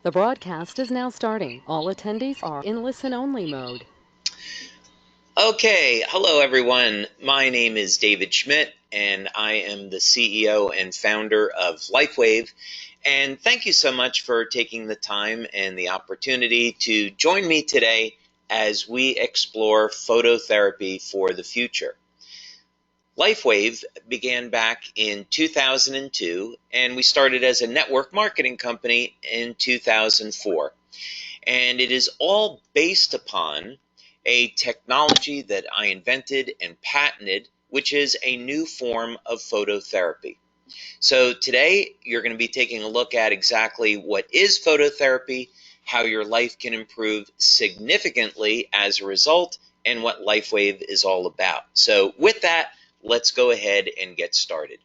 The broadcast is now starting. All attendees are in listen-only mode. Okay, hello everyone. My name is David Schmidt, and I am the CEO and founder of LifeWave. And thank you so much for taking the time and the opportunity to join me today as we explore phototherapy for the future. LifeWave began back in 2002, and we started as a network marketing company in 2004. And it is all based upon a technology that I invented and patented, which is a new form of phototherapy. So today you're going to be taking a look at exactly what is phototherapy, how your life can improve significantly as a result, and what LifeWave is all about. So with that, let's go ahead and get started.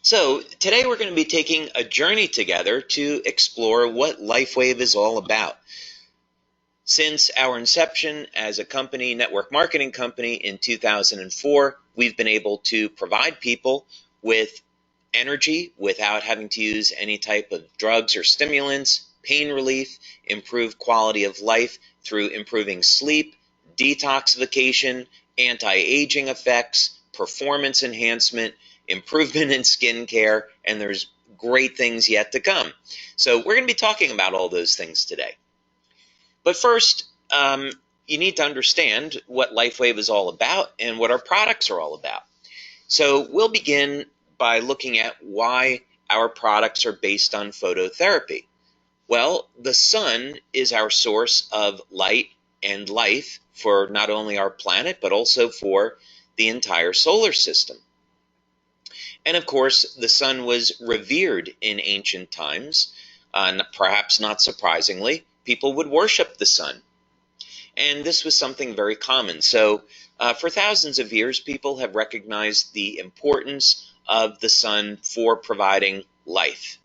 So today we're going to be taking a journey together to explore what LifeWave is all about. Since our inception as a company, network marketing company in 2004, we've been able to provide people with energy without having to use any type of drugs or stimulants, pain relief, improved quality of life through improving sleep, detoxification, anti-aging effects, performance enhancement, improvement in skin care, and there's great things yet to come. So we're going to be talking about all those things today. But first, you need to understand what LifeWave is all about and what our products are all about. So we'll begin by looking at why our products are based on phototherapy. Well, the sun is our source of light and life for not only our planet, but also for the entire solar system. And of course, the sun was revered in ancient times. Perhaps not surprisingly, people would worship the sun. And this was something very common. So for thousands of years, people have recognized the importance of the sun for providing life.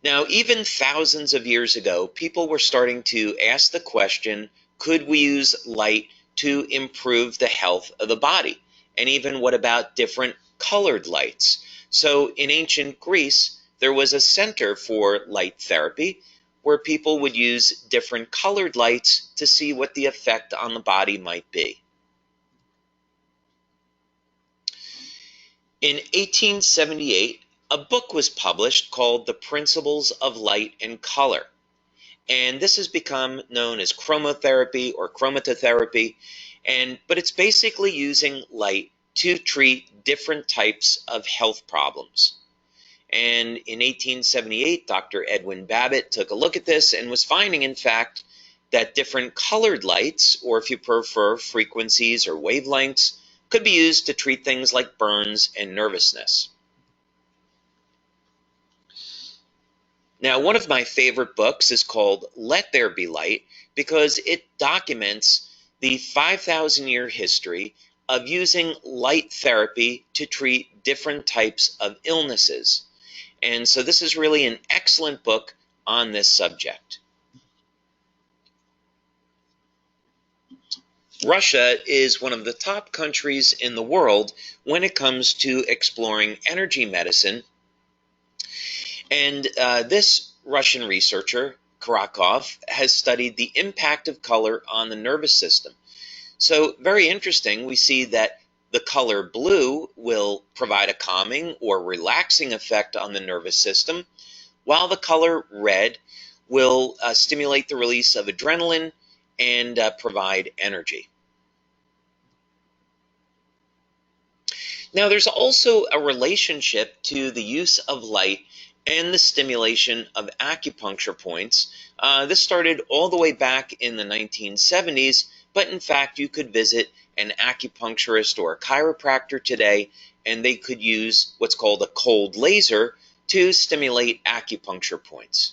Now, even thousands of years ago, people were starting to ask the question, could we use light to improve the health of the body? And even what about different colored lights? So in ancient Greece, there was a center for light therapy where people would use different colored lights to see what the effect on the body might be. In 1878, a book was published called The Principles of Light and Color. And this has become known as chromotherapy or chromatotherapy, but it's basically using light to treat different types of health problems. And in 1878, Dr. Edwin Babbitt took a look at this and was finding, in fact, that different colored lights, or if you prefer frequencies or wavelengths, could be used to treat things like burns and nervousness. Now, one of my favorite books is called Let There Be Light because it documents the 5,000-year history of using light therapy to treat different types of illnesses. And so this is really an excellent book on this subject. Russia is one of the top countries in the world when it comes to exploring energy medicine. And this Russian researcher, Karakov, has studied the impact of color on the nervous system. So very interesting, we see that the color blue will provide a calming or relaxing effect on the nervous system, while the color red will stimulate the release of adrenaline and provide energy. Now, there's also a relationship to the use of light and the stimulation of acupuncture points. This started all the way back in the 1970s, but in fact, you could visit an acupuncturist or a chiropractor today, and they could use what's called a cold laser to stimulate acupuncture points.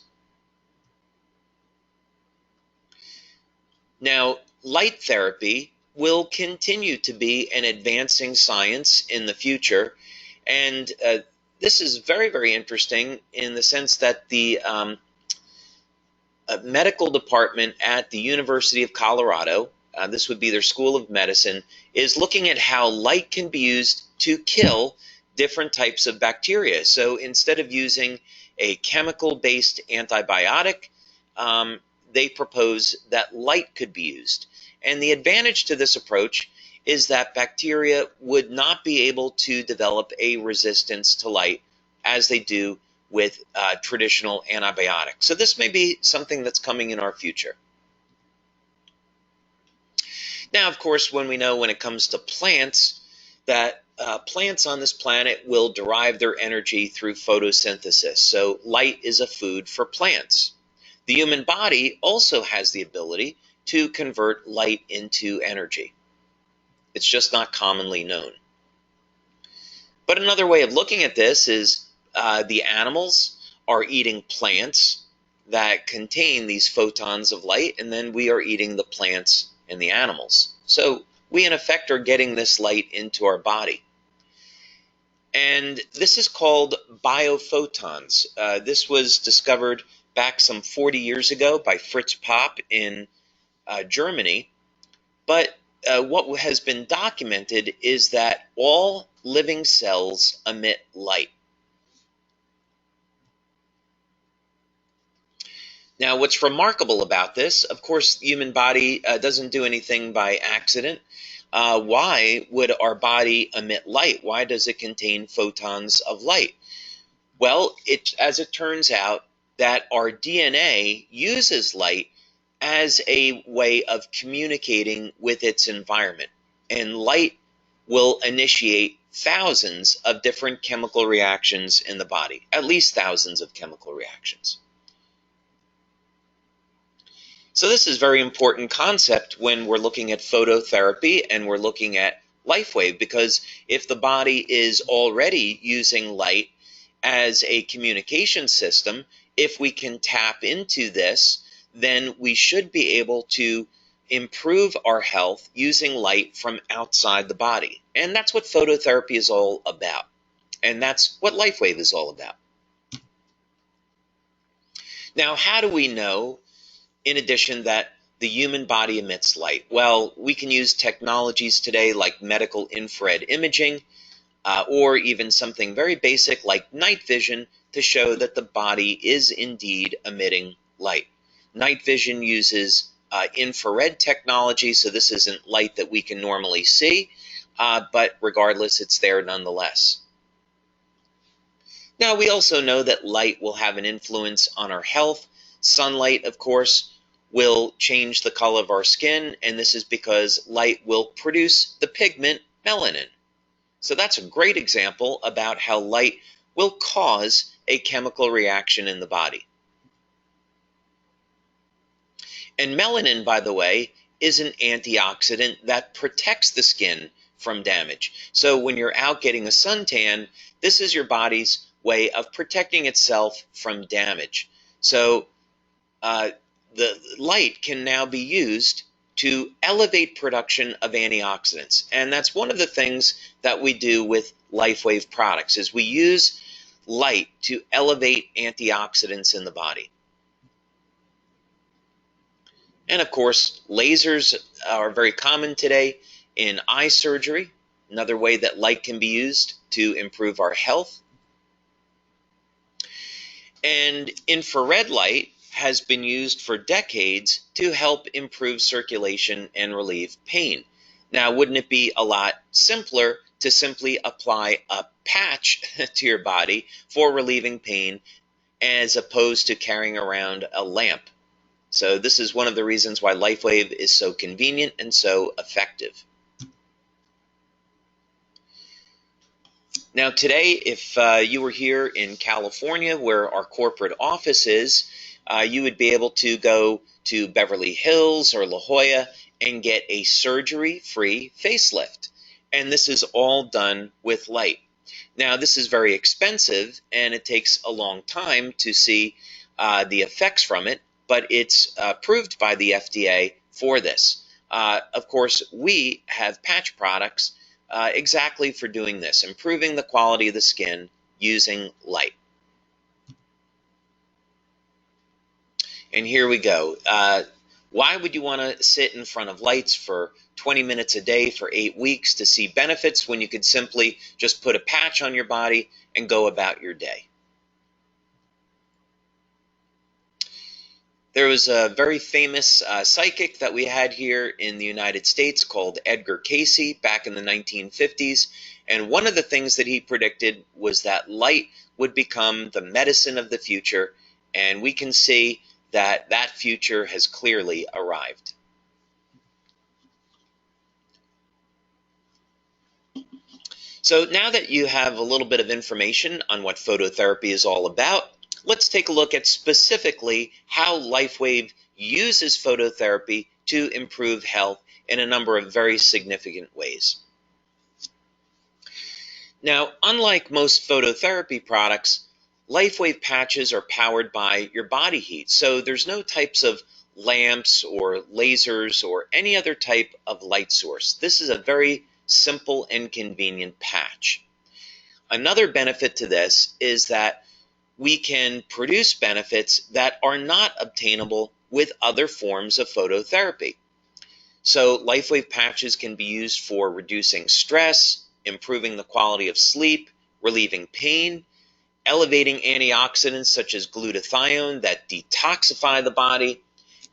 Now, light therapy will continue to be an advancing science in the future, and this is very, very interesting in the sense that the a medical department at the University of Colorado, this would be their School of Medicine, is looking at how light can be used to kill different types of bacteria. So instead of using a chemical-based antibiotic, they propose that light could be used. And the advantage to this approach is that bacteria would not be able to develop a resistance to light as they do with traditional antibiotics. So this may be something that's coming in our future. Now, of course, when it comes to plants, that plants on this planet will derive their energy through photosynthesis. So light is a food for plants. The human body also has the ability to convert light into energy. It's just not commonly known. But another way of looking at this is the animals are eating plants that contain these photons of light, and then we are eating the plants and the animals. So we, in effect, are getting this light into our body. And this is called biophotons. This was discovered back some 40 years ago by Fritz Popp in Germany. But what has been documented is that all living cells emit light. Now, what's remarkable about this, of course, the human body doesn't do anything by accident. Why would our body emit light? Why does it contain photons of light? Well, as it turns out, that our DNA uses light as a way of communicating with its environment. And light will initiate thousands of different chemical reactions in the body, at least thousands of chemical reactions. So this is a very important concept when we're looking at phototherapy and we're looking at LifeWave, because if the body is already using light as a communication system, if we can tap into this, then we should be able to improve our health using light from outside the body. And that's what phototherapy is all about. And that's what LifeWave is all about. Now, how do we know, in addition, that the human body emits light? Well, we can use technologies today like medical infrared imaging, or even something very basic like night vision to show that the body is indeed emitting light. Night vision uses infrared technology, so this isn't light that we can normally see, but regardless, it's there nonetheless. Now, we also know that light will have an influence on our health. Sunlight, of course, will change the color of our skin, and this is because light will produce the pigment melanin. So that's a great example about how light will cause a chemical reaction in the body. And melanin, by the way, is an antioxidant that protects the skin from damage. So when you're out getting a suntan, this is your body's way of protecting itself from damage. So the light can now be used to elevate production of antioxidants. And that's one of the things that we do with LifeWave products, is we use light to elevate antioxidants in the body. And of course, lasers are very common today in eye surgery, another way that light can be used to improve our health. And infrared light has been used for decades to help improve circulation and relieve pain. Now, wouldn't it be a lot simpler to simply apply a patch to your body for relieving pain as opposed to carrying around a lamp? So this is one of the reasons why LifeWave is so convenient and so effective. Now today, if you were here in California where our corporate office is, you would be able to go to Beverly Hills or La Jolla and get a surgery-free facelift. And this is all done with light. Now this is very expensive and it takes a long time to see the effects from it, but it's approved by the FDA for this. Of course, we have patch products exactly for doing this, improving the quality of the skin using light. And here we go. Why would you want to sit in front of lights for 20 minutes a day for 8 weeks to see benefits when you could simply just put a patch on your body and go about your day? There was a very famous psychic that we had here in the United States called Edgar Cayce back in the 1950s. And one of the things that he predicted was that light would become the medicine of the future. And we can see that that future has clearly arrived. So now that you have a little bit of information on what phototherapy is all about, let's take a look at specifically how LifeWave uses phototherapy to improve health in a number of very significant ways. Now, unlike most phototherapy products, LifeWave patches are powered by your body heat, so there's no types of lamps or lasers or any other type of light source. This is a very simple and convenient patch. Another benefit to this is that we can produce benefits that are not obtainable with other forms of phototherapy. So LifeWave patches can be used for reducing stress, improving the quality of sleep, relieving pain, elevating antioxidants such as glutathione that detoxify the body,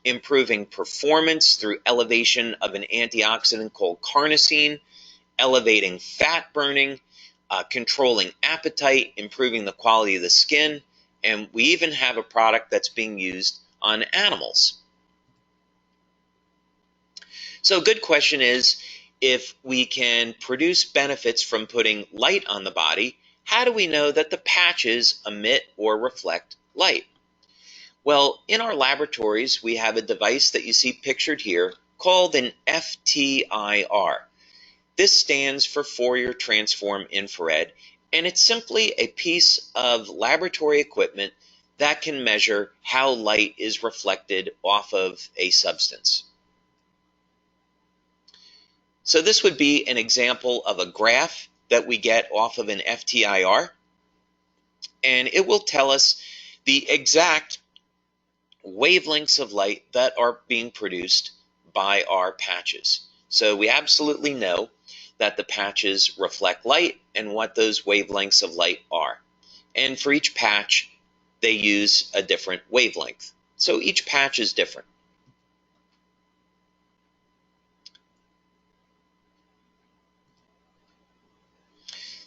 improving performance through elevation of an antioxidant called carnosine, elevating fat burning, controlling appetite, improving the quality of the skin, and we even have a product that's being used on animals. So a good question is, if we can produce benefits from putting light on the body, how do we know that the patches emit or reflect light? Well, in our laboratories, we have a device that you see pictured here called an FTIR. This stands for Fourier Transform Infrared, and it's simply a piece of laboratory equipment that can measure how light is reflected off of a substance. So this would be an example of a graph that we get off of an FTIR, and it will tell us the exact wavelengths of light that are being produced by our patches. So we absolutely know that the patches reflect light and what those wavelengths of light are. And for each patch, they use a different wavelength. So each patch is different.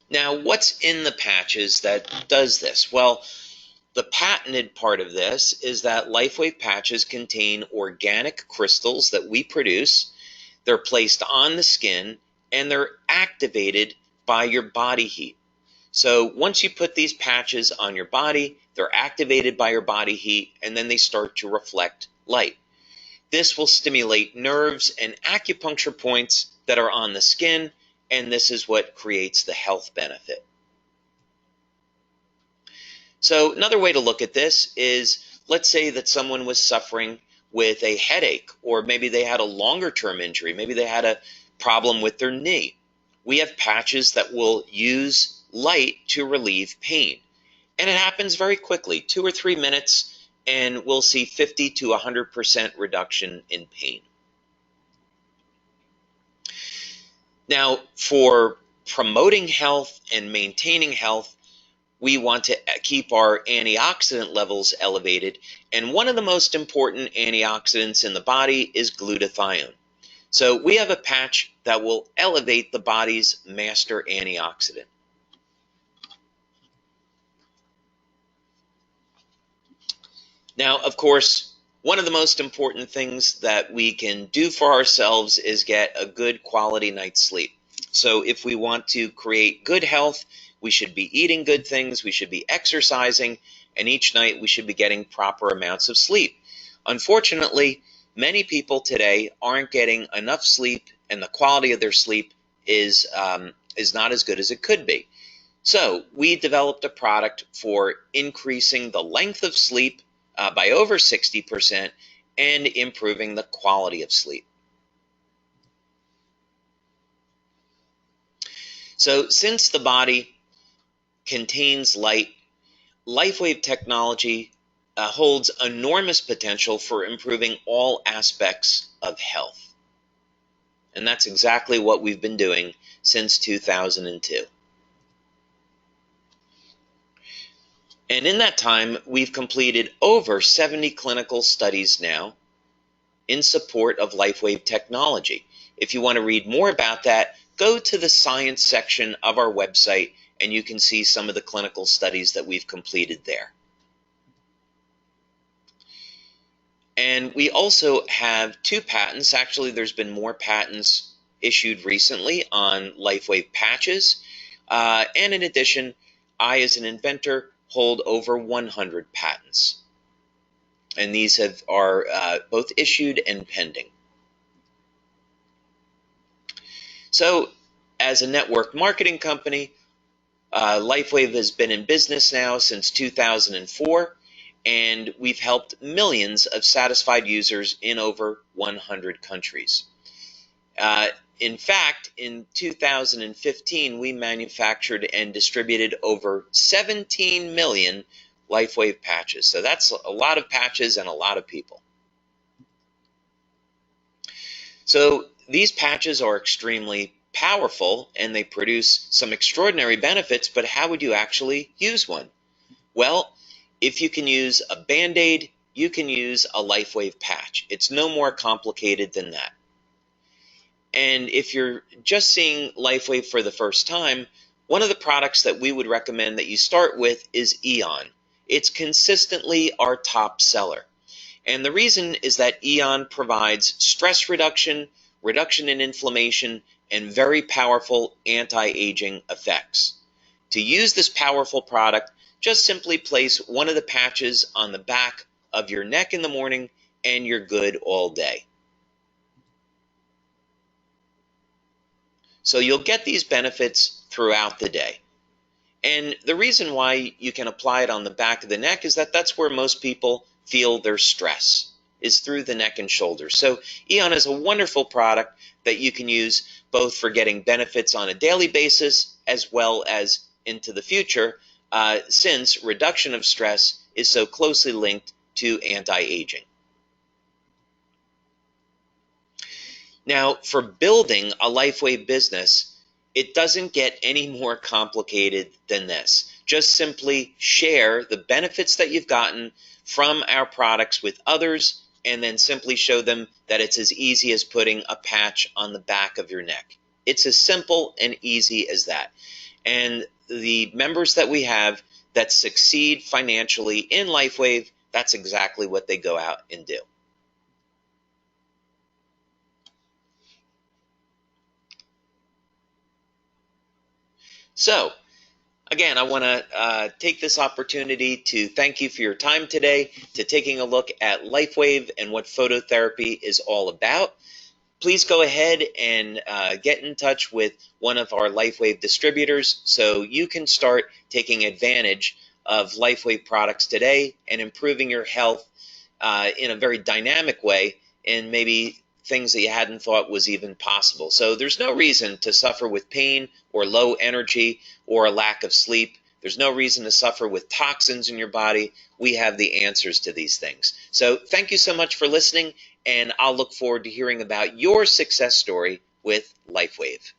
Now, what's in the patches that does this? Well, the patented part of this is that LifeWave patches contain organic crystals that we produce. They're placed on the skin and they're activated by your body heat. So once you put these patches on your body, they're activated by your body heat and then they start to reflect light. This will stimulate nerves and acupuncture points that are on the skin, and this is what creates the health benefit. So another way to look at this is, let's say that someone was suffering with a headache, or maybe they had a longer term injury, maybe they had a problem with their knee. We have patches that will use light to relieve pain. And it happens very quickly, 2 or 3 minutes, and we'll see 50 to 100% reduction in pain. Now, for promoting health and maintaining health, we want to keep our antioxidant levels elevated, and one of the most important antioxidants in the body is glutathione. So we have a patch that will elevate the body's master antioxidant. Now, of course, one of the most important things that we can do for ourselves is get a good quality night's sleep. So if we want to create good health, we should be eating good things, we should be exercising, and each night we should be getting proper amounts of sleep. Unfortunately, many people today aren't getting enough sleep, and the quality of their sleep is not as good as it could be. So we developed a product for increasing the length of sleep by over 60% and improving the quality of sleep. So since the body contains light, LifeWave technology holds enormous potential for improving all aspects of health. And that's exactly what we've been doing since 2002. And in that time, we've completed over 70 clinical studies now in support of LifeWave technology. If you want to read more about that, go to the science section of our website and you can see some of the clinical studies that we've completed there. And we also have 2 patents. Actually, there's been more patents issued recently on LifeWave patches. And in addition, I, as an inventor, hold over 100 patents. And these are both issued and pending. So, as a network marketing company, LifeWave has been in business now since 2004, and we've helped millions of satisfied users in over 100 countries. In fact, in 2015, we manufactured and distributed over 17 million LifeWave patches. So that's a lot of patches and a lot of people. So these patches are extremely powerful and they produce some extraordinary benefits, but how would you actually use one? Well, if you can use a Band-Aid, you can use a LifeWave patch. It's no more complicated than that. And if you're just seeing LifeWave for the first time, one of the products that we would recommend that you start with is Eon. It's consistently our top seller. And the reason is that Eon provides stress reduction, reduction in inflammation, and very powerful anti-aging effects. To use this powerful product, just simply place one of the patches on the back of your neck in the morning and you're good all day. So you'll get these benefits throughout the day. And the reason why you can apply it on the back of the neck is that that's where most people feel their stress, is through the neck and shoulders. So Eon is a wonderful product that you can use both for getting benefits on a daily basis as well as into the future, since reduction of stress is so closely linked to anti-aging. Now, for building a LifeWave business, it doesn't get any more complicated than this. Just simply share the benefits that you've gotten from our products with others, and then simply show them that it's as easy as putting a patch on the back of your neck. It's as simple and easy as that. And the members that we have that succeed financially in LifeWave, that's exactly what they go out and do. So, again, I want to take this opportunity to thank you for your time today, to taking a look at LifeWave and what phototherapy is all about. Please go ahead and get in touch with one of our LifeWave distributors so you can start taking advantage of LifeWave products today and improving your health in a very dynamic way, and maybe things that you hadn't thought was even possible. So there's no reason to suffer with pain or low energy or a lack of sleep. There's no reason to suffer with toxins in your body. We have the answers to these things. So thank you so much for listening, and I'll look forward to hearing about your success story with LifeWave.